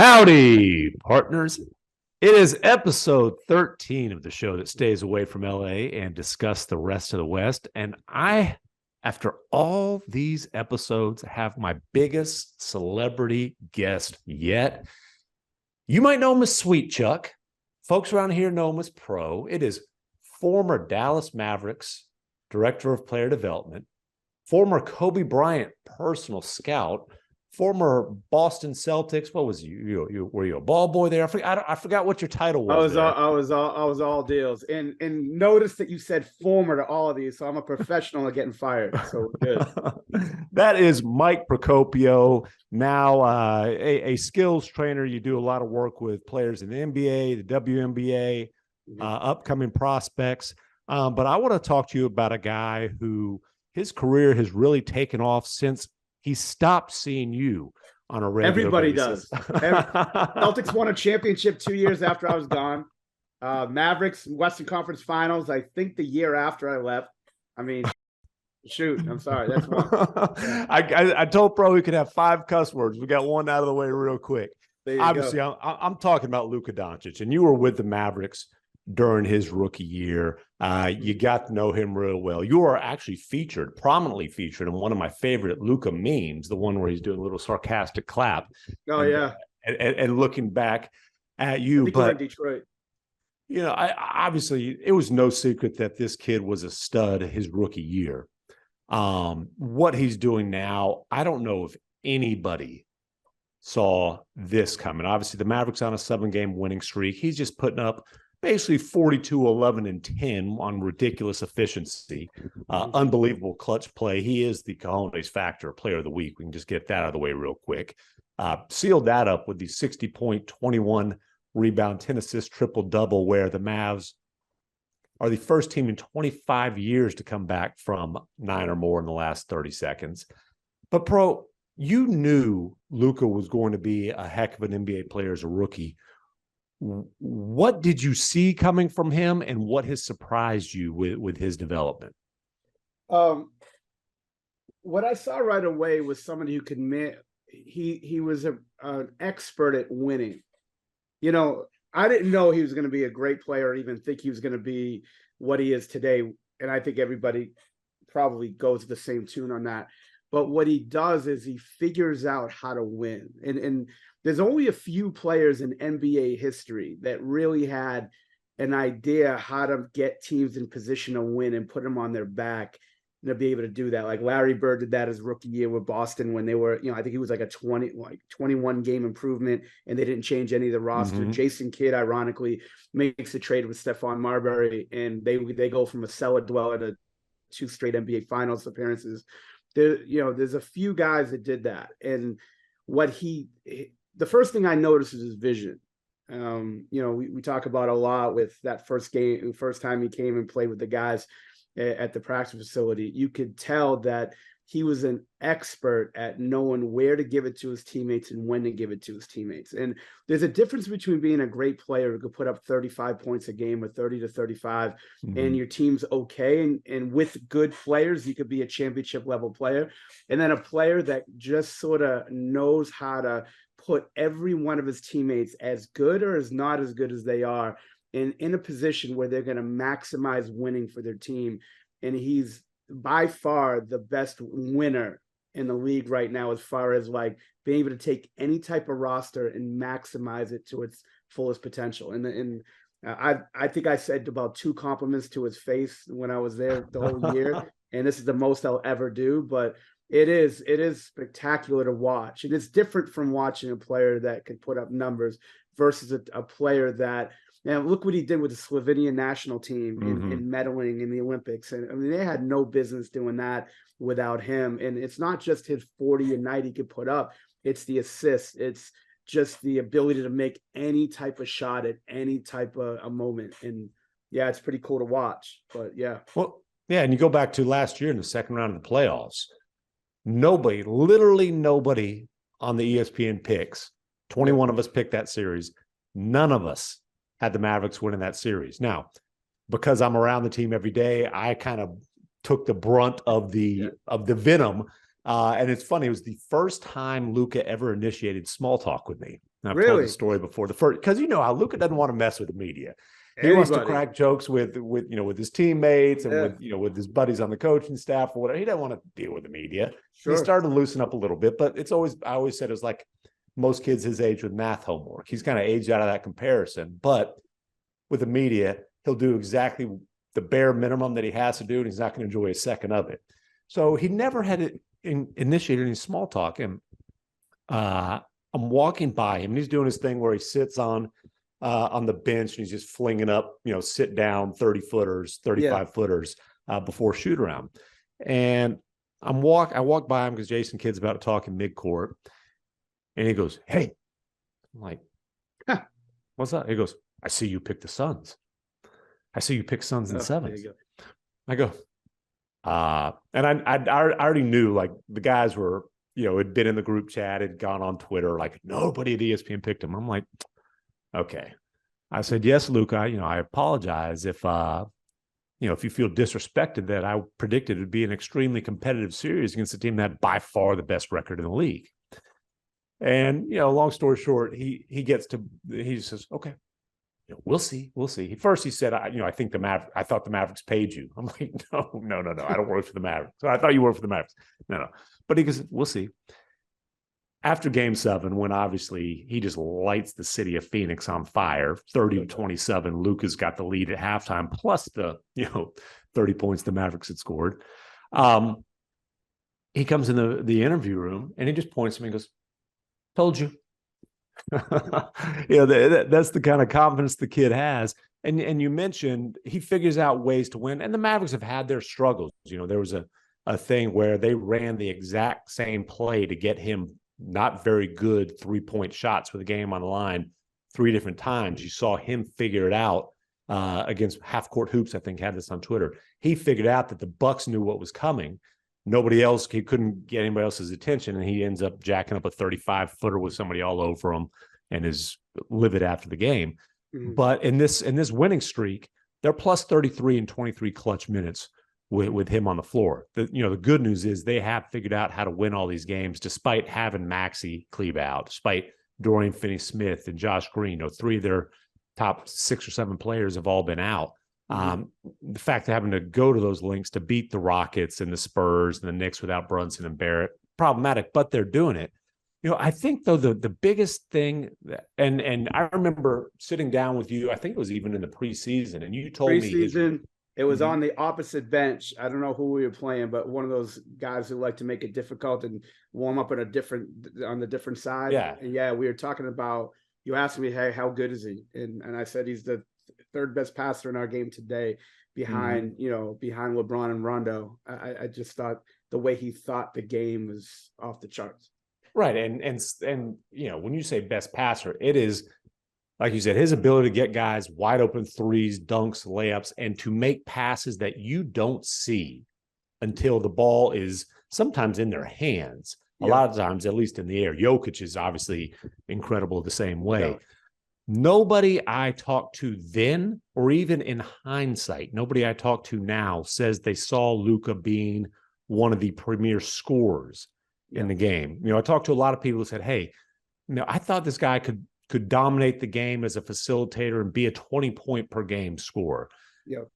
Howdy, partners. It is episode 13 of the show that stays away from LA and discuss the rest of the West. And I, after all these episodes, have my biggest celebrity guest yet. You might know him as Sweet Chuck. Folks around here know him as Pro. It is former Dallas Mavericks director of player development, former Kobe Bryant personal scout, former Boston Celtics. What was you? Were you a ball boy there? I forgot what your title was. I was all deals. And notice that you said former to all of these, so I'm a professional at getting fired. So good. That is Mike Procopio. Now a skills trainer. You do a lot of work with players in the NBA, the WNBA, upcoming prospects. But I want to talk to you about a guy who his career has really taken off since he stopped seeing you on a regular Everybody basis. does. Celtics won a championship 2 years after I was gone. Mavericks Western Conference Finals, I think the year after I left. I mean, shoot, I'm sorry. That's one. Yeah. I told Pro we could have 5 cuss words. We got one out of the way real quick. Obviously, I'm talking about Luka Doncic, and you were with the Mavericks during his rookie year. You got to know him real well. You are actually prominently featured in one of my favorite Luka memes, the one where he's doing a little sarcastic clap. Oh, yeah. And looking back at you. But Detroit. You know, obviously, it was no secret that this kid was a stud his rookie year. What he's doing now, I don't know if anybody saw this coming. Obviously, the Mavericks on a 7-game winning streak. He's just putting up basically 42, 11, and 10 on ridiculous efficiency. Unbelievable clutch play. He is the cojones factor player of the week. We can just get that out of the way real quick. Sealed that up with the 60-point, 21 rebound, 10 assist, triple-double, where the Mavs are the first team in 25 years to come back from 9 or more in the last 30 seconds. But, Pro, you knew Luka was going to be a heck of an NBA player as a rookie. What did you see coming from him, and what has surprised you with his development? What I saw right away was somebody who could he was an expert at winning. You know, I didn't know he was going to be a great player or even think he was going to be what he is today. And I think everybody probably goes the same tune on that. But what he does is he figures out how to win. And there's only a few players in NBA history that really had an idea how to get teams in position to win and put them on their back and to be able to do that. Like Larry Bird did that his rookie year with Boston when they were, I think he was like a 21 game improvement and they didn't change any of the roster. Mm-hmm. Jason Kidd, ironically, makes a trade with Stephon Marbury and they go from a cellar dweller to 2 straight NBA Finals appearances. There's a few guys that did that. And the first thing I noticed is his vision. We talk about a lot with that first time he came and played with the guys at the practice facility. You could tell that he was an expert at knowing where to give it to his teammates and when to give it to his teammates. And there's a difference between being a great player who could put up 35 points a game or 30 to 35 and your team's okay. And with good players, you could be a championship level player. And then a player that just sort of knows how to put every one of his teammates as good or as not as good as they are in a position where they're going to maximize winning for their team. And he's by far the best winner in the league right now, as far as like being able to take any type of roster and maximize it to its fullest potential. And I think I said about 2 compliments to his face when I was there the whole year. And this is the most I'll ever do, but it is spectacular to watch. And it's different from watching a player that could put up numbers versus a player that, look what he did with the Slovenian national team in medaling in the Olympics. And I mean, they had no business doing that without him. And it's not just his 40 a night he could put up. It's the assists. It's just the ability to make any type of shot at any type of a moment. And yeah, it's pretty cool to watch. But yeah. Well, yeah. And you go back to last year in the second round of the playoffs, literally nobody on the ESPN picks, 21 of us picked that series. None of us had the Mavericks winning that series. Now, because I'm around the team every day, I kind of took the brunt of the venom. And it's funny, it was the first time Luka ever initiated small talk with me. And I've told the Really? story before. The first, because you know how Luka doesn't want to mess with the media. He wants to Anybody? crack jokes with his teammates and Yeah, with his buddies on the coaching staff or whatever. He doesn't want to deal with the media. And he sure. started to loosen up a little bit, but I always said it was like most kids his age with math homework. He's kind of aged out of that comparison. But with the media, he'll do exactly the bare minimum that he has to do, and he's not going to enjoy a second of it. So he never had initiated any small talk. And I'm walking by him, and he's doing his thing where he sits on the bench and he's just flinging up, sit down 30-footers, 35-footers before shoot around. And I walk by him because Jason Kidd's about to talk in midcourt, and he goes, "Hey," I'm like, huh, "What's up?" He goes, "I see you pick the Suns. I see you pick Suns and sevens." I go, and I already knew, like, the guys were, had been in the group chat, had gone on Twitter, like nobody at ESPN picked him. I'm like, okay. I said, "Yes, Luka, I apologize if you feel disrespected that I predicted it would be an extremely competitive series against a team that had by far the best record in the league." And, long story short, he says, "Okay, we'll see. We'll see." First, he said, I think I thought the Mavericks paid you." I'm like, no. I don't work for the Mavericks. So I thought you worked for the Mavericks. No. But he goes, "We'll see." After game 7, when obviously he just lights the city of Phoenix on fire, 30-27, Luka's got the lead at halftime, plus the, 30 points the Mavericks had scored. He comes in the interview room and he just points to me and goes, "Told you." That's the kind of confidence the kid has. And you mentioned he figures out ways to win, and the Mavericks have had their struggles. There was a thing where they ran the exact same play to get him not very good 3-point shots with the game on the line 3 different times. You saw him figure it out against Half Court Hoops, I think, had this on Twitter. He figured out that the Bucks knew what was coming. Nobody else, he couldn't get anybody else's attention, and he ends up jacking up a 35-footer with somebody all over him and is livid after the game. Mm-hmm. But in this winning streak, they're plus 33 and 23 clutch minutes with him on the floor. The good news is they have figured out how to win all these games despite having Maxey Kleber out, despite Dorian Finney-Smith and Josh Green. 3 of their top 6 or 7 players have all been out. The fact of having to go to those links to beat the Rockets and the Spurs and the Knicks without Brunson and Barrett, problematic, but they're doing it. I think, though, the biggest thing, and I remember sitting down with you, I think it was even in the preseason, and you told me it was on the opposite bench. I don't know who we were playing, but one of those guys who like to make it difficult and warm up on the different side. Yeah. And we were talking about, you asked me, "Hey, how good is he?" And I said he's the 3rd best passer in our game today, behind behind LeBron and Rondo. I just thought the way he thought the game was off the charts. Right. And when you say best passer, it is, like you said, his ability to get guys wide open threes, dunks, layups, and to make passes that you don't see until the ball is sometimes in their hands. A lot of times, at least in the air. Jokic is obviously incredible the same way. Yeah. Nobody I talk to then, or even in hindsight, nobody I talk to now says they saw Luka being one of the premier scorers in the game. I talked to a lot of people who said, "Hey, I thought this guy could dominate the game as a facilitator and be a 20-point per game scorer."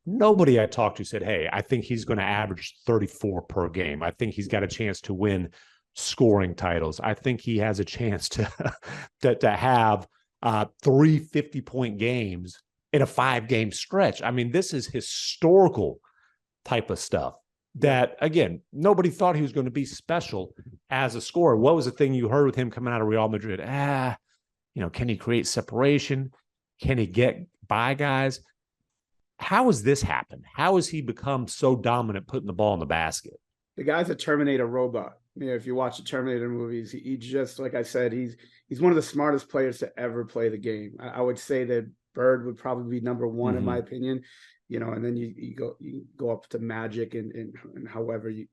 Nobody I talked to said, "Hey, I think he's going to average 34 per game. I think he's got a chance to win scoring titles. I think he has a chance to have 3 50-point games in a 5-game stretch." I mean, this is historical type of stuff that, again, nobody thought he was going to be special as a scorer. What was the thing you heard with him coming out of Real Madrid? Can he create separation? Can he get by guys? How has this happened? How has he become so dominant putting the ball in the basket? The guy's a Terminator robot. If you watch the Terminator movies, he just, like I said, he's one of the smartest players to ever play the game. I would say that Bird would probably be number 1 in my opinion. And then you go up to Magic and however you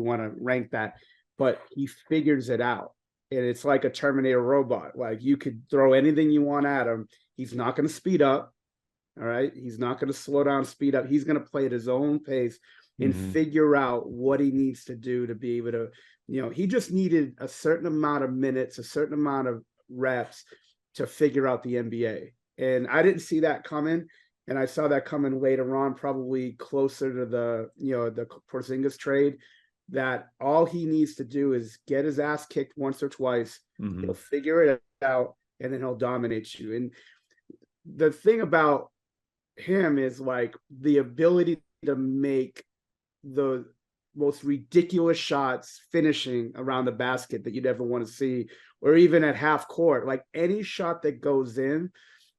want to rank that, but he figures it out. And it's like a Terminator robot. Like, you could throw anything you want at him. He's not going to speed up. All right. He's not going to slow down, speed up. He's going to play at his own pace and figure out what he needs to do to be able to, he just needed a certain amount of minutes, a certain amount of reps, to figure out the NBA. And I didn't see that coming. And I saw that coming later on, probably closer to the Porzingis trade, that all he needs to do is get his ass kicked once or twice. He'll figure it out, and then he'll dominate you. And the thing about him is like the ability to make the most ridiculous shots finishing around the basket that you'd ever want to see, or even at half court. Like any shot that goes in,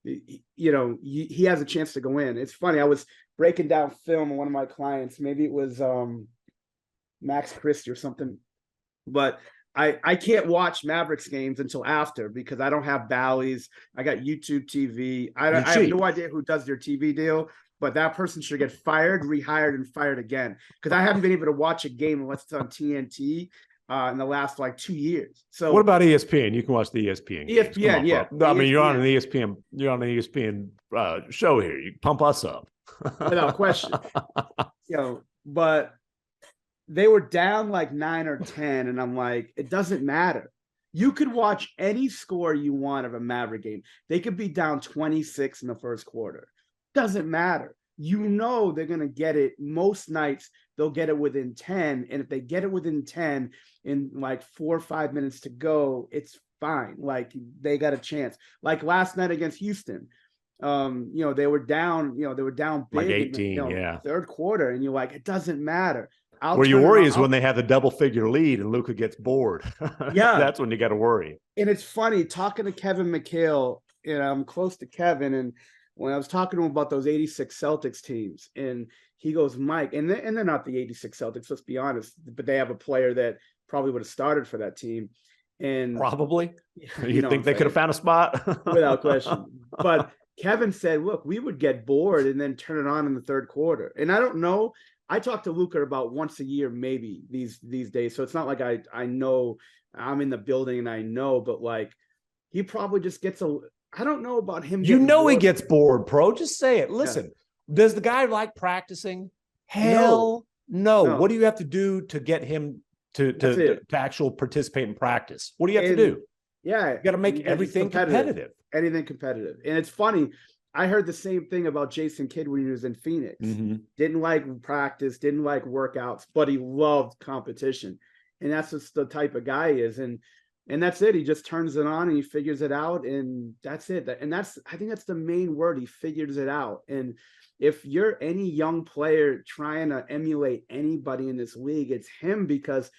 he has a chance to go in. It's funny. I was breaking down film on one of my clients. Maybe it was Max Christie or something, but I can't watch Mavericks games until after because I don't have Bally's. I got YouTube TV. I have no idea who does their TV deal, but that person should get fired, rehired, and fired again because I haven't been able to watch a game unless it's on TNT in the last like 2 years. So what about ESPN? You can watch the ESPN. ESPN, on, yeah. I mean, you're on an ESPN. You're on an ESPN show here. You pump us up without question. But they were down like 9 or 10, and I'm like, it doesn't matter. You could watch any score you want of a Maverick game. They could be down 26 in the first quarter. Doesn't matter. They're going to get it. Most nights, they'll get it within 10. And if they get it within 10 in like 4 or 5 minutes to go, it's fine. Like they got a chance. Like last night against Houston, they were down, big like 18, in the third quarter. And you're like, it doesn't matter. Where you worry is when they have the double figure lead and Luka gets bored. Yeah. That's when you got to worry. And it's funny talking to Kevin McHale, I'm close to Kevin. And when I was talking to him about those 86 Celtics teams, and he goes, Mike, and they're not the 86 Celtics, let's be honest, but they have a player that probably would have started for that team. And probably you think they could have found a spot? Without question. But Kevin said, look, we would get bored and then turn it on in the third quarter. And I don't know. I talk to Luka about once a year, maybe these days. So it's not like I know I'm in the building and I know, but like he probably just gets I don't know about him. He gets bored, Pro. Just say it. Listen, does the guy like practicing? Hell no. What do you have to do to get him to actual participate in practice? What do you have to do? Yeah. You got to make everything competitive. Anything competitive. And it's funny. I heard the same thing about Jason Kidd when he was in Phoenix. Didn't like practice, didn't like workouts, but he loved competition. And that's just the type of guy he is. And that's it. He just turns it on and he figures it out. And that's it. And I think that's the main word. He figures it out. And if you're any young player trying to emulate anybody in this league, it's him, because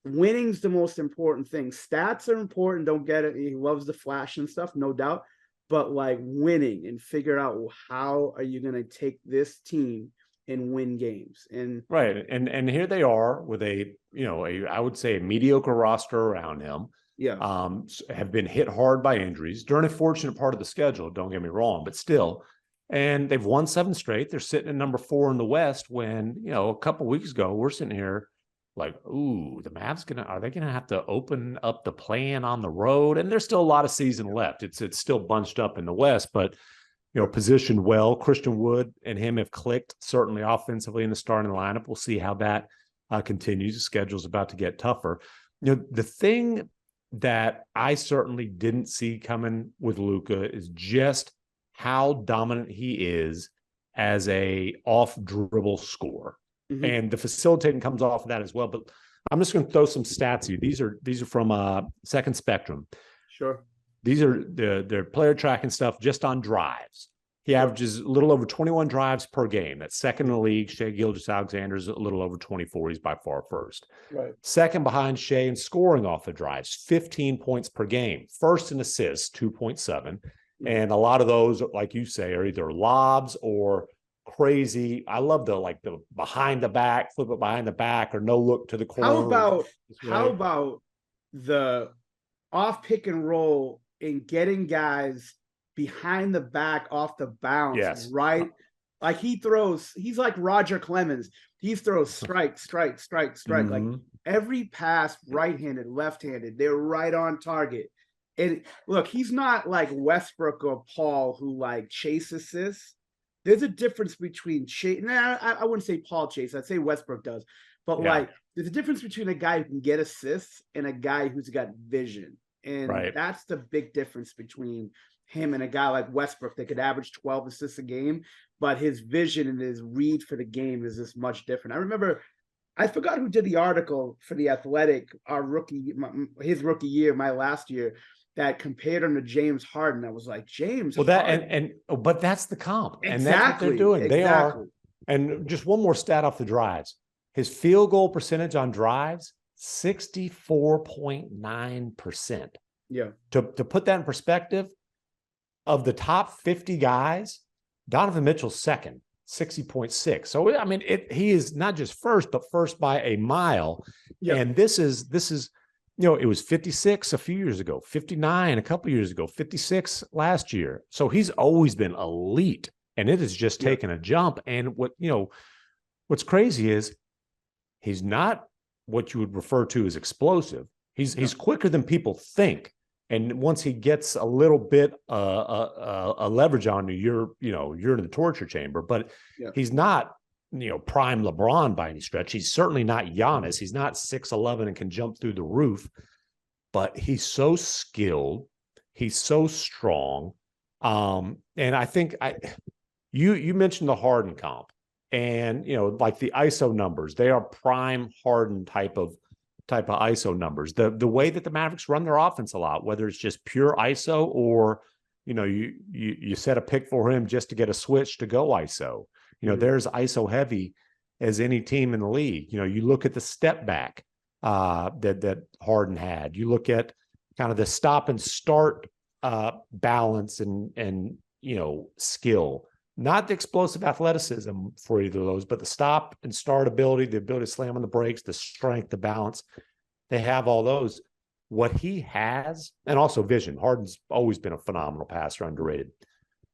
winning's the most important thing. Stats are important. Don't get it. He loves the flash and stuff, no doubt. But like winning and figure out how are you going to take this team and win games. And right. And here they are with I would say a mediocre roster around him. Yeah. Have been hit hard by injuries. They're an unfortunate part of the schedule, don't get me wrong, but still. And they've won 7 straight. They're sitting at number 4 in the West when, a couple of weeks ago, we're sitting here like, ooh, the Mavs are they gonna have to open up the plan on the road? And there's still a lot of season left. It's still bunched up in the West, but positioned well. Christian Wood and him have clicked, certainly offensively in the starting lineup. We'll see how that continues. The schedule's about to get tougher. The thing that I certainly didn't see coming with Luka is just how dominant he is as a off dribble scorer. And the facilitating comes off of that as well. But I'm just going to throw some stats at you. These are from Second Spectrum. Sure. These are their player tracking stuff just on drives. He averages a little over 21 drives per game. That's second in the league. Shai Gilgeous-Alexander's a little over 24. He's by far first. Right. Second behind Shai in scoring off the drives, 15 points per game. First in assists, 2.7. And a lot of those, like you say, are either lobs or crazy. I love the behind the back, flip it behind the back, or no look to the corner. How about the off pick and roll and getting guys behind the back off the bounce? Yes. Right? Like he's like Roger Clemens. He throws strike. Like every pass, right-handed, left-handed, they're right on target. And look, he's not like Westbrook or Paul who like chase assists. There's a difference between chase. I wouldn't say Paul chase. I'd say Westbrook does. But like, there's a difference between a guy who can get assists and a guy who's got vision. And Right. that's the big difference between him and a guy like Westbrook that could average 12 assists a game, but his vision and his read for the game is just much different. I remember, I forgot who did the article for The Athletic, his rookie year, my last year, that compared him to James Harden. I was like, James Harden. But that's the comp. Exactly. And that's what they're doing. Exactly. They are. And just one more stat off the drives. His field goal percentage on drives, 64.9%. Yeah. To put that in perspective, of the top 50 guys, Donovan Mitchell's second, 60.6. So, I mean, he is not just first, but first by a mile. Yeah. And this is, it was 56 a few years ago, 59 a couple years ago, 56 last year. So he's always been elite, and it has just taken a jump. And what's crazy is he's not what you would refer to as explosive. He's quicker than people think. And once he gets a little bit a leverage on you, you're in the torture chamber. But he's not, prime LeBron by any stretch. He's certainly not Giannis. He's not 6'11" and can jump through the roof. But he's so skilled. He's so strong. And I think you mentioned the Harden comp, and like the ISO numbers, they are prime Harden type of ISO numbers. The way that the Mavericks run their offense a lot, whether it's just pure ISO or you set a pick for him just to get a switch to go ISO. There's ISO heavy as any team in the league. You look at the step back that Harden had. You look at kind of the stop and start balance and skill. Not the explosive athleticism for either of those, but the stop and start ability, the ability to slam on the brakes, the strength, the balance. They have all those. What he has, and also vision. Harden's always been a phenomenal passer, underrated.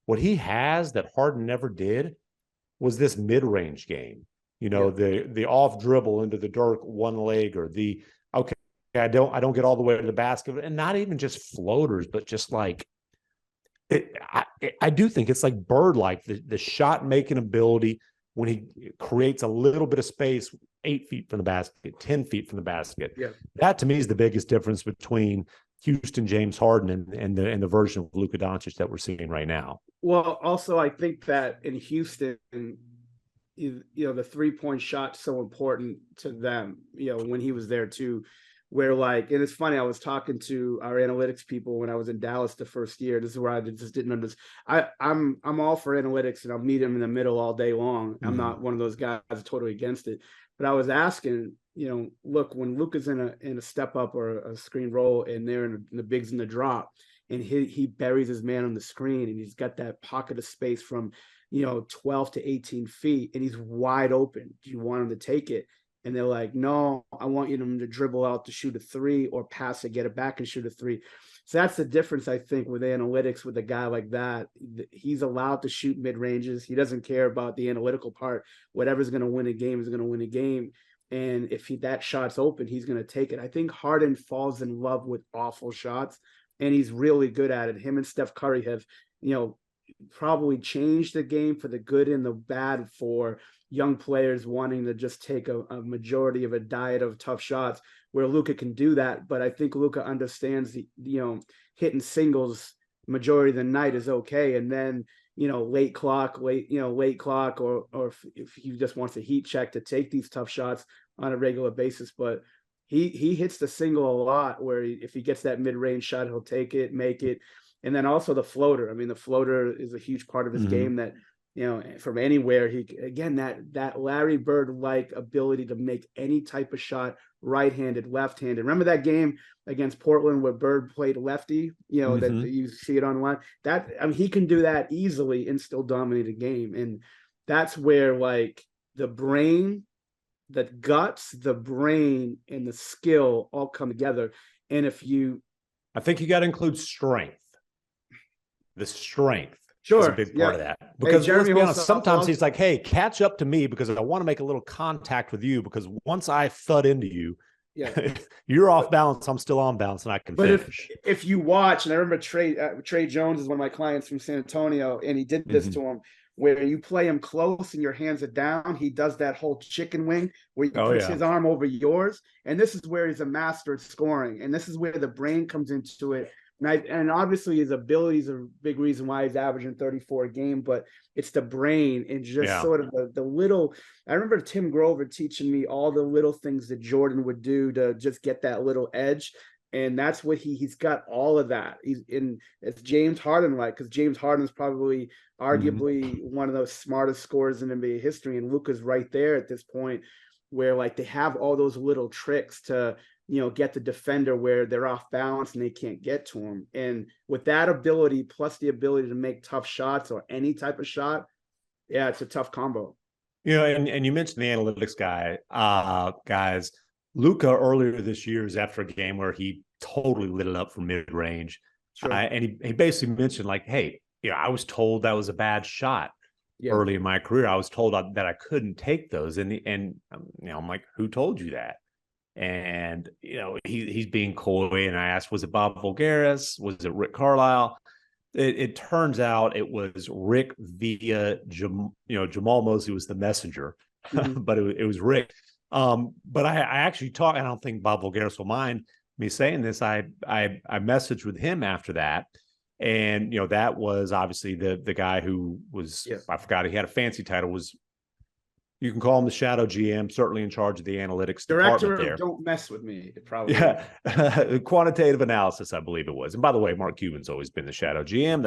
What he has that Harden never did was this mid-range game. The off dribble into the dirt one leg, or I don't get all the way to the basket, and not even just floaters, but just like I do think it's like Bird-like, the shot making ability when he creates a little bit of space 8 feet from the basket, 10 feet from the basket. Yeah. That to me is the biggest difference between Houston James Harden and the version of Luka Doncic that we're seeing right now. Well, also I think that in Houston, the 3-point shot's so important to them, when he was there too. Where and it's funny, I was talking to our analytics people when I was in Dallas the first year. This is where I just didn't understand. I'm all for analytics, and I'll meet him in the middle all day long. I'm not one of those guys totally against it. But I was asking, look, when Luka's in a step up or a screen roll, and they're in the bigs in the drop, and he buries his man on the screen, and he's got that pocket of space from 12 to 18 feet, and he's wide open. Do you want him to take it? And they're like, no, I want you to dribble out to shoot a three, or pass it, get it back and shoot a three. So that's the difference, I think, with analytics with a guy like that. He's allowed to shoot mid-ranges. He doesn't care about the analytical part. Whatever's going to win a game is going to win a game. And if that shot's open, he's going to take it. I think Harden falls in love with awful shots, and he's really good at it. Him and Steph Curry have, probably changed the game for the good and the bad for young players wanting to just take a majority of a diet of tough shots, where Luka can do that. But I think Luka understands hitting singles majority of the night is okay. And then, late clock, or if he just wants a heat check to take these tough shots on a regular basis. But he hits the single a lot, where if he gets that mid-range shot, he'll take it, make it. And then also the floater. I mean, the floater is a huge part of his game that, from anywhere, that Larry Bird-like ability to make any type of shot, right-handed, left-handed. Remember that game against Portland where Bird played lefty, that you see it online? He can do that easily and still dominate a game. And that's where the brain, the guts, the brain, and the skill all come together. And I think you got to include strength. The strength is a big part of that. Because let's be honest, sometimes he's like, hey, catch up to me because I want to make a little contact with you, because once I thud into you, Yeah. You're off balance, I'm still on balance, and I can But finish. if you watch, and I remember Trey Jones is one of my clients from San Antonio, and he did this Mhm. to him, where you play him close and your hands are down. He does that whole chicken wing where he Oh puts yeah. his arm over yours, and this is where he's a master at scoring, and this is where the brain comes into it. And obviously his ability is a big reason why he's averaging 34 a game, but it's the brain and just Yeah. sort of the little. I remember Tim Grover teaching me all the little things that Jordan would do to just get that little edge. And that's what he's got all of that. He's in it's James Harden like, because James Harden is probably Mhm. arguably one of the smartest scorers in NBA history, and Luka's right there at this point, where like they have all those little tricks to get the defender where they're off balance and they can't get to him. And with that ability plus the ability to make tough shots or any type of shot, yeah, it's a tough combo. And you mentioned the analytics guys. Luka earlier this year is after a game where he totally lit it up from mid range, Sure. and he basically mentioned like, "Hey, I was told that was a bad shot Yeah. early in my career. I was told that I couldn't take those." And I'm like, "Who told you that?" And he's being coy. And I asked, "Was it Bob Voulgaris? Was it Rick Carlisle?" It turns out it was Rick via Jamal Mosley was the messenger, Mm-hmm. but it was Rick. But I actually talked. I don't think Bob Voulgaris will mind me saying this. I messaged with him after that, and that was obviously the guy who was, Yes. I forgot, he had a fancy title, was, you can call him the shadow GM, certainly in charge of the analytics Director department of there. Don't Mess With Me, probably. Yeah, quantitative analysis, I believe it was. And by the way, Mark Cuban's always been the shadow GM.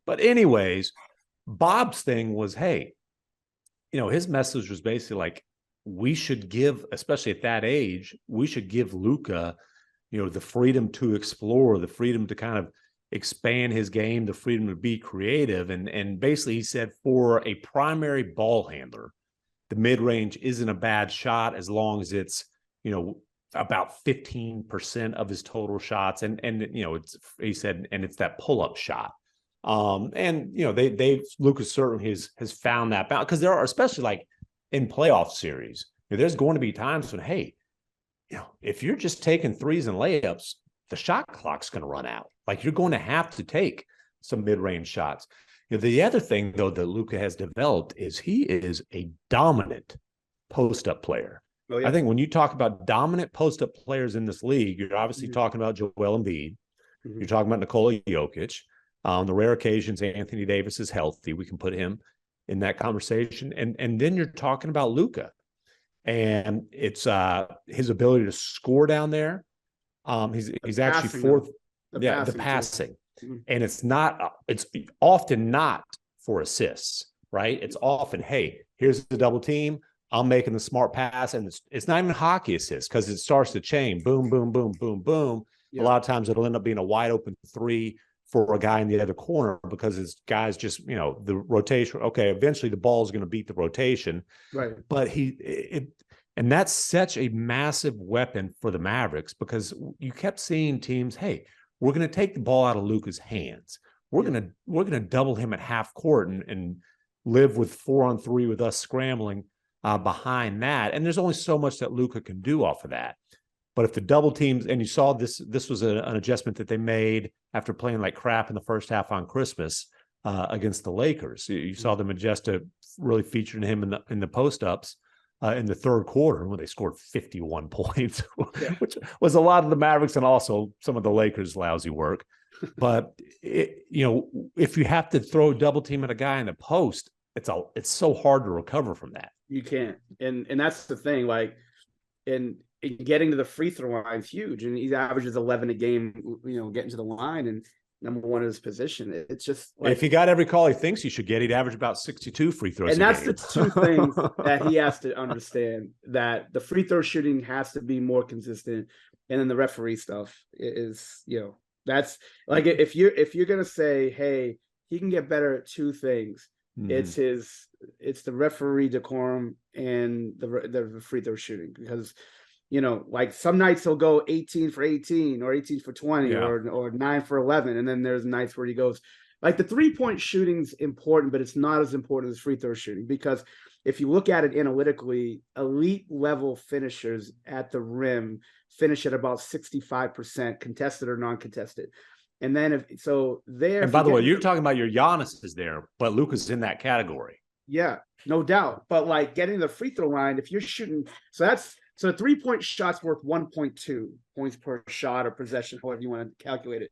But anyways, Bob's thing was, hey, his message was basically like, we should give, especially at that age, we should give Luka, the freedom to explore, the freedom to kind of expand his game, the freedom to be creative. And basically he said, for a primary ball handler, the mid-range isn't a bad shot as long as it's, about 15% of his total shots. And it's, he said, and it's that pull-up shot. And Lucas certainly has found that balance, because there are, especially like in playoff series, there's going to be times when, hey, if you're just taking threes and layups, the shot clock's going to run out. Like, you're going to have to take some mid-range shots. The other thing, though, that Luka has developed is he is a dominant post-up player. Oh, yeah. I think when you talk about dominant post-up players in this league, you're obviously talking about Joel Embiid. You're talking about Nikola Jokic. On the rare occasions Anthony Davis is healthy, we can put him in that conversation. And then you're talking about Luka. And it's his ability to score down there. He's actually fourth. The passing. And it's often not for assists, right? It's often, hey, here's the double team, I'm making the smart pass. And it's not even hockey assists, because it starts to chain, boom, boom, boom, boom, boom. Yeah. A lot of times it'll end up being a wide open three for a guy in the other corner, because his guys just, the rotation. Okay, eventually the ball is going to beat the rotation. Right. But and that's such a massive weapon for the Mavericks, because you kept seeing teams, hey, we're going to take the ball out of Luka's hands. We're going to double him at half court and live with 4-on-3 with us scrambling behind that. And there's only so much that Luka can do off of that. But if the double teams, and you saw this was an adjustment that they made after playing like crap in the first half on Christmas against the Lakers. You saw them adjust to really featuring him in the post-ups in the third quarter, when they scored 51 points, which was a lot of the Mavericks and also some of the Lakers' lousy work. But if you have to throw a double team at a guy in the post, it's so hard to recover from that. You can't, and that's the thing. Like, and getting to the free throw line is huge, and he averages 11 a game. Getting to the line and number one in his position. It's just like, if he got every call he thinks he should get, he'd average about 62 free throws. And that's the two things that he has to understand: that the free throw shooting has to be more consistent, and then the referee stuff is, that's like, if you're gonna say, hey, he can get better at two things, it's the referee decorum and the free throw shooting, because like some nights he'll go 18 for 18 or 18 for 20 or 9 for 11. And then there's nights where he goes Like the 3-point shooting's important, but it's not as important as free throw shooting, because if you look at it analytically, elite level finishers at the rim finish at about 65%, contested or non-contested. And then And by the way, you're talking about your Giannis is there, but Luka's in that category. Yeah, no doubt. But like getting the free throw line, if you're shooting, so a 3-point shot's worth 1.2 points per shot or possession, however you want to calculate it.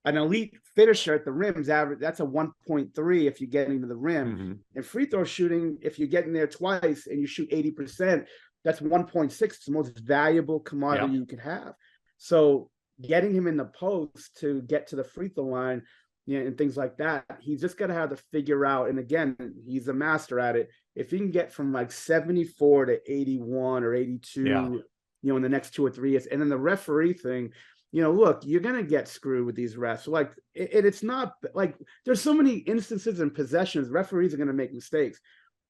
An elite finisher at the rim's average, that's a 1.3 if you're getting to the rim. Mm-hmm. And free throw shooting, if you're getting there twice and you shoot 80%, that's 1.6. It's the most valuable commodity you could have. So getting him in the post to get to the free throw line, and things like that, he's just got to have to figure out. And again, he's a master at it. If he can get from like 74 to 81 or 82, in the next 2 or 3 years, and then the referee thing, look, you're going to get screwed with these refs. Like, it's not like there's so many instances in possessions, referees are going to make mistakes.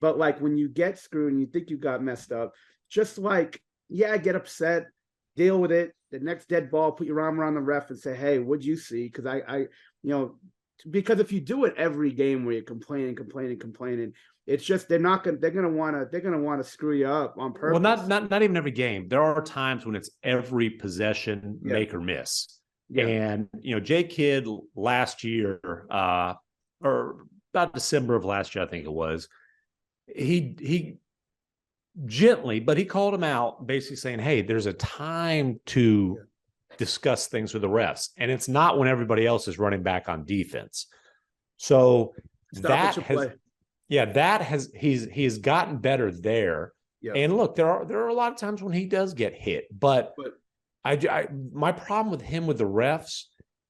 But like when you get screwed and you think you got messed up, just like, get upset, deal with it. The next dead ball, put your arm around the ref and say, hey, what'd you see? Because because if you do it every game where you're complaining, it's just they're gonna want to screw you up on purpose. Well, not even every game. There are times when it's every possession, make or miss. Yeah. And Jay Kidd last year, or about December of last year, I think it was, he gently, but he called him out, basically saying, hey, there's a time to discuss things with the refs, and it's not when everybody else is running back on defense. So he's gotten better there. Yeah. And look, there are a lot of times when he does get hit, but my problem with him with the refs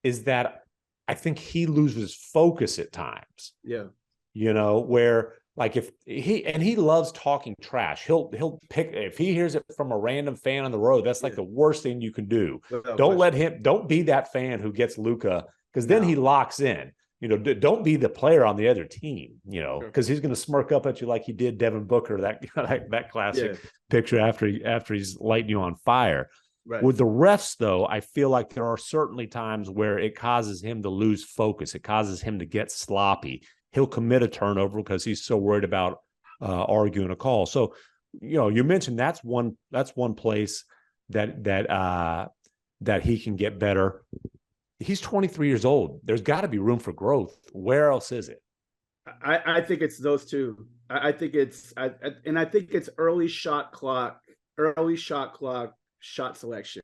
is that I think he loses focus at times. Yeah. Where like if he loves talking trash, he'll pick, if he hears it from a random fan on the road, that's like the worst thing you can do. Don't be that fan who gets Luka, because then he locks in. Don't be the player on the other team, because he's going to smirk up at you like he did Devin Booker, that classic picture after he's lighting you on fire. Right. With the refs, though, I feel like there are certainly times where it causes him to lose focus. It causes him to get sloppy. He'll commit a turnover because he's so worried about arguing a call. So, you mentioned that's one place that he can get better. He's 23 years old. There's got to be room for growth. Where else is it? I think it's those two. I think it's early shot clock, shot selection.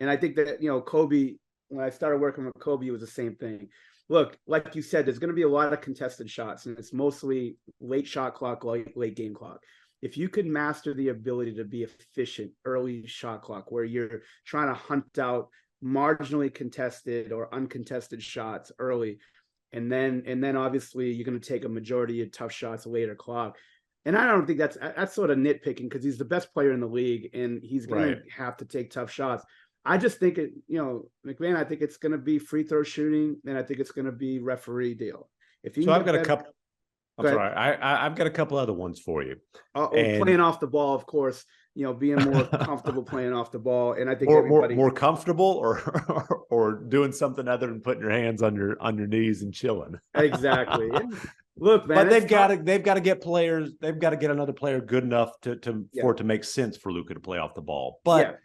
And I think that, Kobe, when I started working with Kobe, it was the same thing. Look, like you said, there's going to be a lot of contested shots, and it's mostly late shot clock, late game clock. If you could master the ability to be efficient early shot clock, where you're trying to hunt out marginally contested or uncontested shots early, and then obviously you're going to take a majority of tough shots later clock. And I don't think that's sort of nitpicking, because he's the best player in the league and he's going to have to take tough shots. I just think MacMahon, I think it's going to be free throw shooting, and I think it's going to be referee deal. I've got a couple. I've got a couple other ones for you. Playing off the ball, of course. Being more comfortable playing off the ball, and I think more comfortable, or doing something other than putting your hands on your knees and chilling. Exactly. Look, man, but they've got to get players. They've got to get another player good enough for it to make sense for Luka to play off the ball. But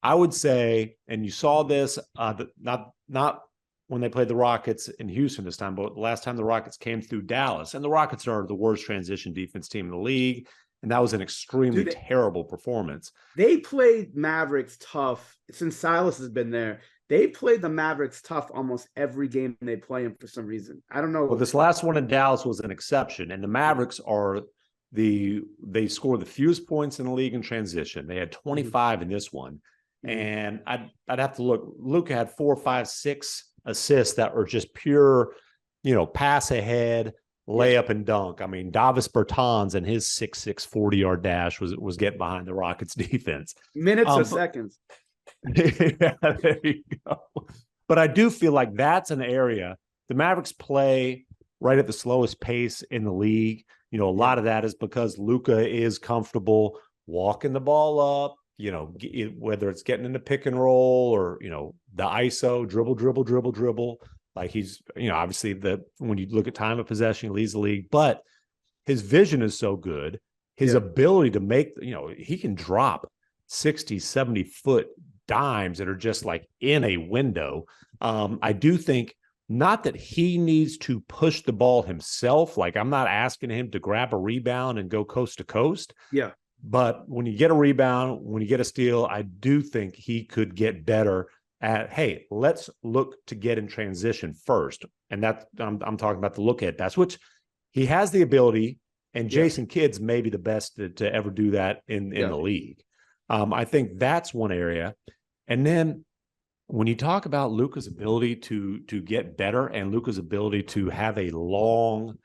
I would say, and you saw this, not when they played the Rockets in Houston this time, but the last time the Rockets came through Dallas, and the Rockets are the worst transition defense team in the league. And that was an extremely terrible performance. They played Mavericks tough since Silas has been there. They played the Mavericks tough almost every game they play them for some reason. I don't know. Well, this last one in Dallas was an exception, and the Mavericks they score the fewest points in the league in transition. They had 25 in this one. And I'd have to look. Luka had 4, 5, 6 assists that were just pure, pass ahead, layup and dunk. I mean, Davis Bertans and his 6'6", 40-yard dash was getting behind the Rockets defense. Minutes or seconds. Yeah, there you go. But I do feel like that's an area the Mavericks play right at the slowest pace in the league. A lot of that is because Luka is comfortable walking the ball up, whether it's getting into pick and roll or, the ISO, dribble. Like he's, obviously when you look at time of possession, he leads the league, but his vision is so good. His ability to make, he can drop 60, 70-foot dimes that are just like in a window. I do think not that he needs to push the ball himself. Like I'm not asking him to grab a rebound and go coast to coast. Yeah. But when you get a rebound, when you get a steal, I do think he could get better at, hey, let's look to get in transition first. And that's, I'm talking about the look at. That's which he has the ability, and Jason Kidd's maybe the best to ever do that in the league. I think that's one area. And then when you talk about Luka's ability to get better and Luka's ability to have a long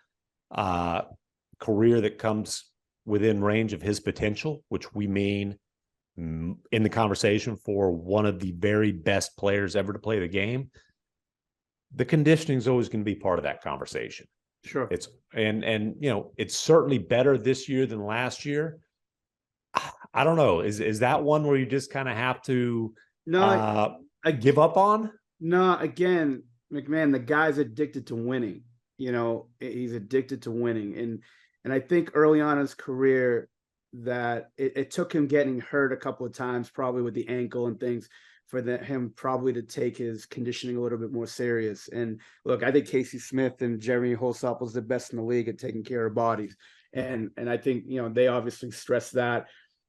career that comes within range of his potential, which we mean in the conversation for one of the very best players ever to play the game, the conditioning is always going to be part of that conversation. Sure. It's it's certainly better this year than last year. I don't know. Is that one where you just kind of have to I give up on? No, again, MacMahon, the guy's addicted to winning. He's addicted to winning. And I think early on in his career that it took him getting hurt a couple of times, probably with the ankle and things, for him probably to take his conditioning a little bit more serious. And look, I think Casey Smith and Jeremy Holsop was the best in the league at taking care of bodies. And I think, they obviously stress that.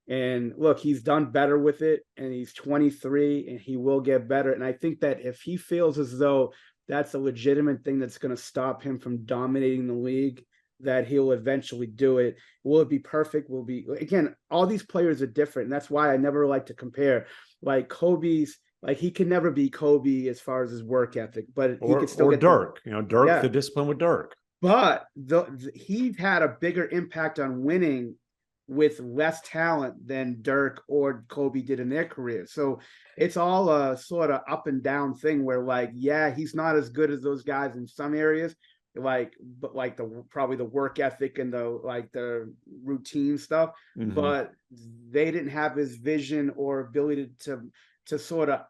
And look, he's done better with it, and he's 23 and he will get better. And I think that if he feels as though that's a legitimate thing that's going to stop him from dominating the league, that he'll eventually do it. Will it be perfect? Again, all these players are different. And that's why I never like to compare. Like Kobe's, like he can never be Kobe as far as his work ethic, but he could still get Dirk, Dirk, the discipline with Dirk. But he had a bigger impact on winning with less talent than Dirk or Kobe did in their career. So it's all a sort of up and down thing where he's not as good as those guys in some areas, but probably the work ethic and the routine stuff, but they didn't have his vision or ability to sort of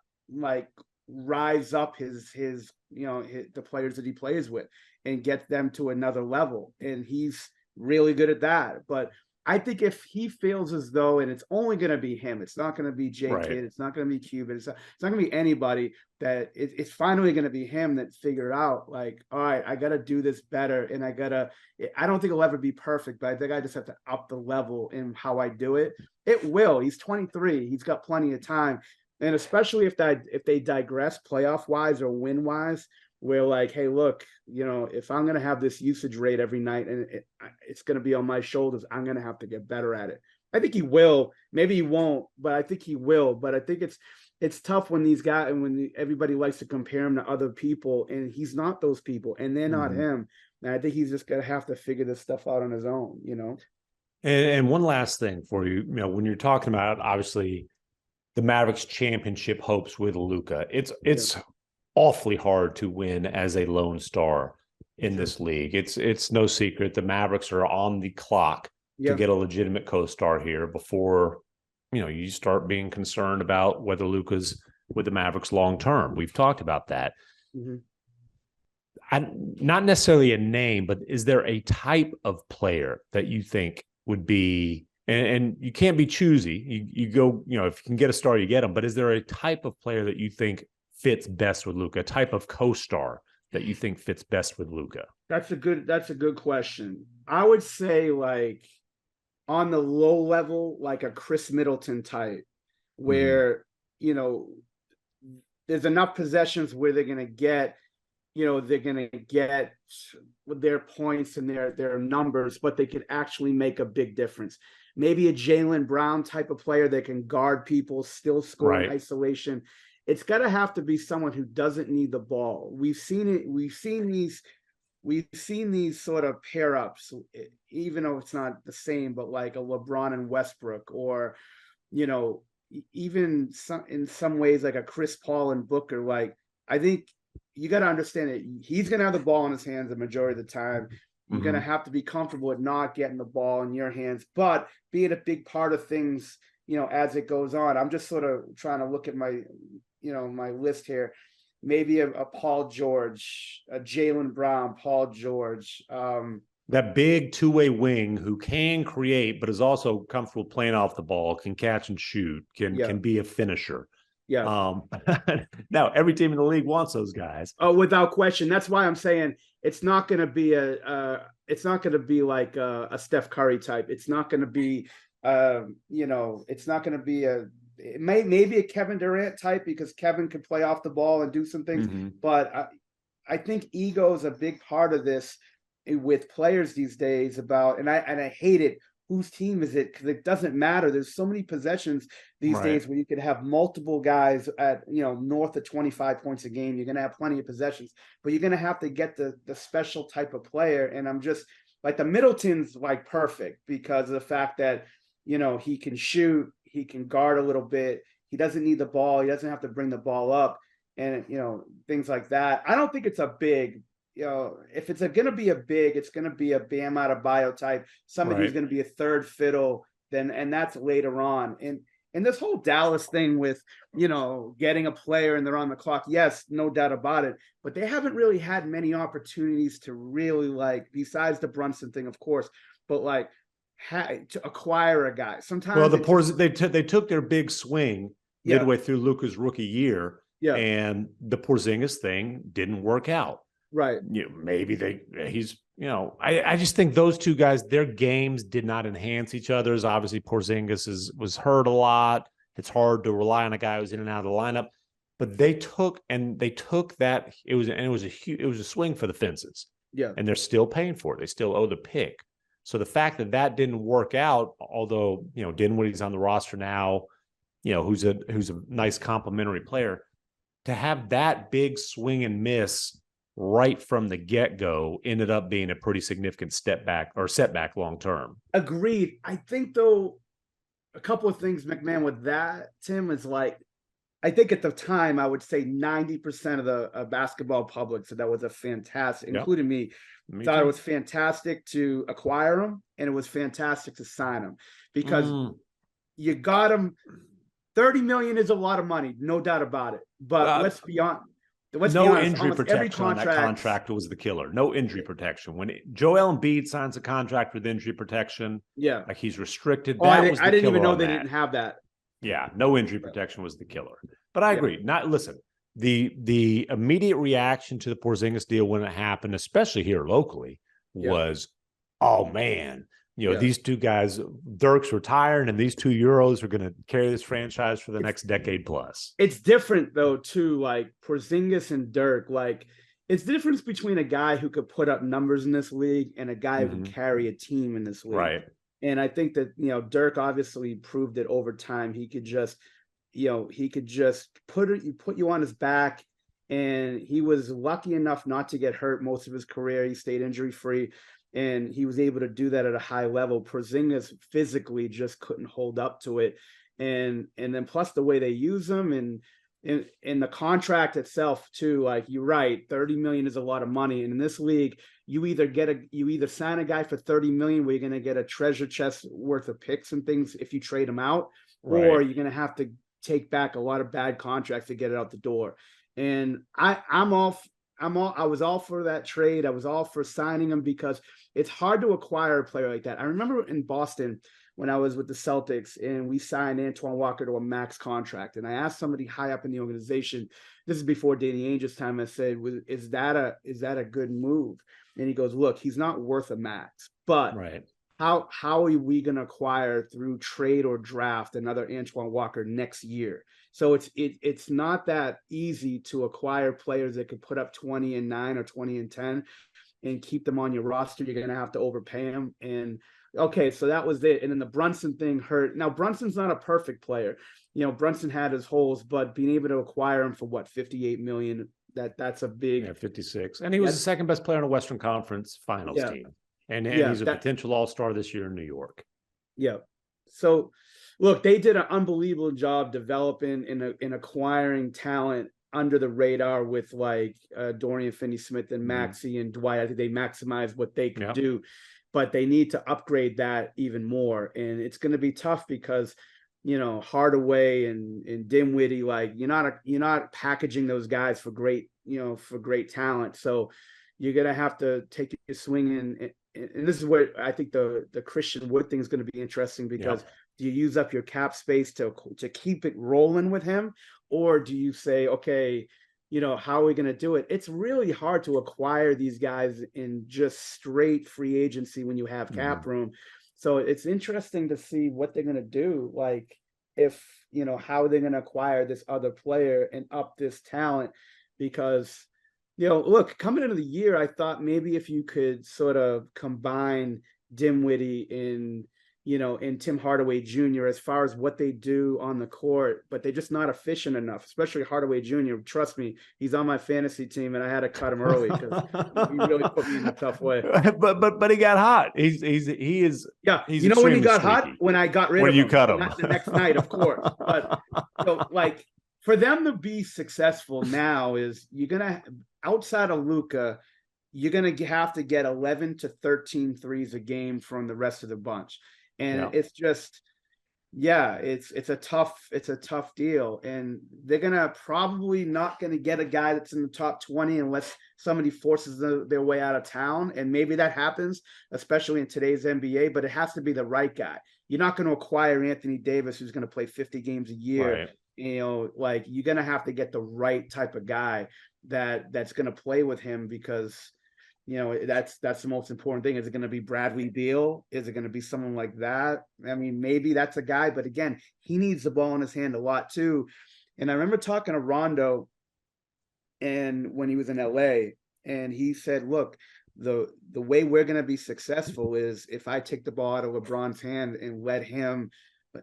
rise up the players that he plays with and get them to another level. And he's really good at that. But I think if he feels as though, and it's only going to be him, it's not going to be Kidd, it's not going to be Cuban, it's not going to be anybody, that it's finally going to be him that figured out, all right, I got to do this better. And I don't think it'll ever be perfect, but I think I just have to up the level in how I do it. It will. He's 23. He's got plenty of time. And especially if they digress playoff wise or win wise, where hey, look, if I'm going to have this usage rate every night and it's going to be on my shoulders, I'm going to have to get better at it. I think he will. Maybe he won't, but I think he will. But I think it's tough when these guys and when everybody likes to compare him to other people, and he's not those people and they're not him. And I think he's just going to have to figure this stuff out on his own, And one last thing for you, when you're talking about obviously the Mavericks championship hopes with Luka, it's awfully hard to win as a lone star in this league. It's no secret the Mavericks are on the clock to get a legitimate co-star here before you start being concerned about whether Luka's with the Mavericks long term. We've talked about that. Not necessarily a name, but is there a type of player that you think would be, and you can't be choosy, you go, if you can get a star, you get them, but is there a type of player that you think fits best with Luka, a type of co-star that you think fits best with Luka? That's a good question. I would say on the low level, like a Chris Middleton type, where there's enough possessions where they're gonna get their points and their numbers, but they could actually make a big difference. Maybe a Jaylen Brown type of player that can guard people, still score in isolation. It's got to have to be someone who doesn't need the ball. We've seen it. We've seen these sort of pair ups, even though it's not the same, but like a LeBron and Westbrook, or, even in some ways like a Chris Paul and Booker. I think you got to understand it. He's going to have the ball in his hands the majority of the time. You're going to have to be comfortable with not getting the ball in your hands, but being a big part of things, as it goes on. I'm just sort of trying to look at my my list here. maybe a Paul George, a Jaylen Brown, Paul George. That big two-way wing who can create, but is also comfortable playing off the ball, can catch and shoot, can be a finisher. Yeah. Now every team in the league wants those guys. Oh, without question. That's why I'm saying it's not going to be it's not going to be like a Steph Curry type. It's not going to be, it's not going to be it maybe a Kevin Durant type, because Kevin can play off the ball and do some things. Mm-hmm. But I think ego is a big part of this with players these days and I hate it. Whose team is it? Because it doesn't matter. There's so many possessions these days where you could have multiple guys at, north of 25 points a game. You're going to have plenty of possessions, but you're going to have to get the special type of player. And I'm just like, the Middleton's like perfect because of the fact that, he can shoot, he can guard a little bit. He doesn't need the ball. He doesn't have to bring the ball up and, things like that. I don't think it's a big, if it's going to be a big, it's going to be a Bam Adebayo type, somebody who's going to be a third fiddle, and that's later on. And this whole Dallas thing with, getting a player and they're on the clock, yes, no doubt about it, but they haven't really had many opportunities to really, besides the Brunson thing, of course, but to acquire a guy. Sometimes they took their big swing midway through Luka's rookie year, and the Porzingis thing didn't work out. Right. Maybe I just think those two guys, their games did not enhance each other's. Obviously, Porzingis was hurt a lot. It's hard to rely on a guy who's in and out of the lineup. But they took that. It was a swing for the fences. Yeah. And they're still paying for it. They still owe the pick. So the fact that didn't work out, although Dinwiddie's on the roster now, who's a nice complementary player, to have that big swing and miss right from the get-go ended up being a pretty significant setback long term. Agreed. I think, though, a couple of things, MacMahon, with that, Tim, is I think at the time I would say 90% of the basketball public said that was a fantastic, including me thought too. It was fantastic to acquire him, and it was fantastic to sign him because you got him. $30 million is a lot of money, no doubt about it. But let's be honest. No injury protection on that contract was the killer. No injury protection. When Joel Embiid signs a contract with injury protection, he's restricted. I didn't even know they didn't have that. Yeah, no injury protection was the killer. But I agree. The immediate reaction to the Porzingis deal when it happened, especially here locally, was, oh man, these two guys, Dirk's retiring, and these two Euros are going to carry this franchise for the next decade plus. It's different, though, too. Porzingis and Dirk, it's the difference between a guy who could put up numbers in this league and a guy who can carry a team in this league. Right. And I think that, Dirk obviously proved it over time. He could just, put you on his back. And he was lucky enough not to get hurt most of his career. He stayed injury free. And he was able to do that at a high level. Porzingis physically just couldn't hold up to it. And then plus the way they use him and the contract itself too, you're right, 30 million is a lot of money. And in this league, you either sign a guy for 30 million where you're going to get a treasure chest worth of picks and things if you trade him out, or you're going to have to take back a lot of bad contracts to get it out the door. And I was all for that trade. I was all for signing him because it's hard to acquire a player like that. I remember in Boston when I was with the Celtics and we signed Antoine Walker to a max contract. And I asked somebody high up in the organization, this is before Danny Ainge's time, I said, is that a good move? And he goes, look, he's not worth a max, but how are we going to acquire through trade or draft another Antoine Walker next year? So it's not that easy to acquire players that could put up 20 and 9 or 20 and 10 and keep them on your roster. You're going to have to overpay them. And okay, so that was it. And then the Brunson thing hurt. Now, Brunson's not a perfect player. Brunson had his holes, but being able to acquire him for what, 58 million, that's a big 56. And he was the second best player on a Western Conference Finals team. And he's a potential all-star this year in New York. Yeah. So look, they did an unbelievable job developing and acquiring talent under the radar with Dorian Finney-Smith and Maxey and Dwight. I think they maximized what they could do, but they need to upgrade that even more. And it's going to be tough because Hardaway and Dinwiddie, like you're not packaging those guys for great, for great talent. So you're gonna have to take a swing and this is where I think the Christian Wood thing is going to be interesting, because do you use up your cap space to keep it rolling with him, or do you say, okay, how are we going to do it? It's really hard to acquire these guys in just straight free agency when you have cap room. So it's interesting to see what they're going to do. Like if, how they're going to acquire this other player and up this talent, because, look, coming into the year, I thought maybe if you could sort of combine Dinwiddie and Tim Hardaway Jr. as far as what they do on the court, but they're just not efficient enough, especially Hardaway Jr. Trust me, he's on my fantasy team, and I had to cut him early because he really put me in a tough way. But he got hot. He is. Yeah, he's when he got sneaky. hot, when I got rid of him. When you cut him. Not the next night, of course. But like for them to be successful now is you're gonna, outside of Luka, you're gonna have to get 11 to 13 threes a game from the rest of the bunch. And it's just, it's a tough deal. And they're probably not gonna get a guy that's in the top 20 unless somebody forces their way out of town. And maybe that happens, especially in today's NBA, but it has to be the right guy. You're not going to acquire Anthony Davis, who's going to play 50 games a year. Right. Like you're going to have to get the right type of guy that's going to play with him, because that's the most important thing. Is it going to be Bradley Beal? Is it going to be someone like that? I mean, maybe that's a guy, but again, he needs the ball in his hand a lot too. And I remember talking to Rondo, and when he was in LA, and he said, look, the way we're going to be successful is if I take the ball out of LeBron's hand and let him,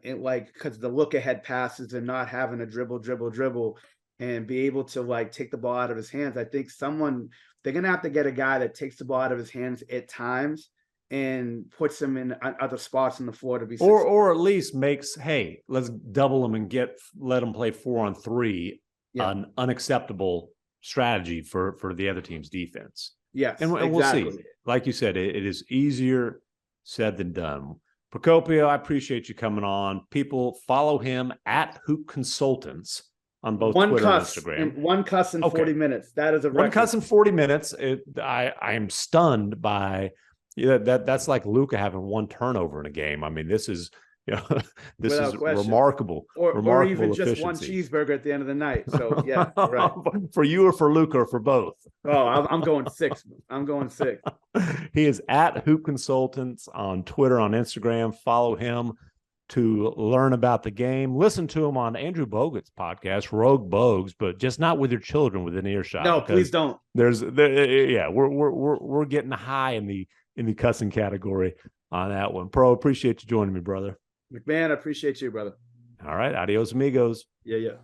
because the look ahead passes and not having a dribble and be able to like take the ball out of his hands. I think they're going to have to get a guy that takes the ball out of his hands at times and puts him in other spots on the floor to be successful. Or at least makes, hey, let's double him and let him play 4-on-3, an unacceptable strategy for the other team's defense. Yes, and exactly. We'll see. Like you said, it is easier said than done. Procopio, I appreciate you coming on. People follow him at Hoop Consultants on both Twitter and Instagram. One cuss in 40 minutes. That is a record. One cuss in 40 minutes. I am stunned by that's like Luka having one turnover in a game. I mean, this is this is remarkable. Or even just one cheeseburger at the end of the night. So yeah, right. For you or for Luka or for both? Oh, I'm going 6. I'm going 6. He is at Hoop Consultants on Twitter, on Instagram. Follow him to learn about the game. Listen to him on Andrew Bogut's podcast, Rogue Bogues, but just not with your children within earshot. No, please don't. We're getting high in the cussing category on that one. Pro, appreciate you joining me, brother. MacMahon, I appreciate you, brother. All right. Adios, amigos. Yeah.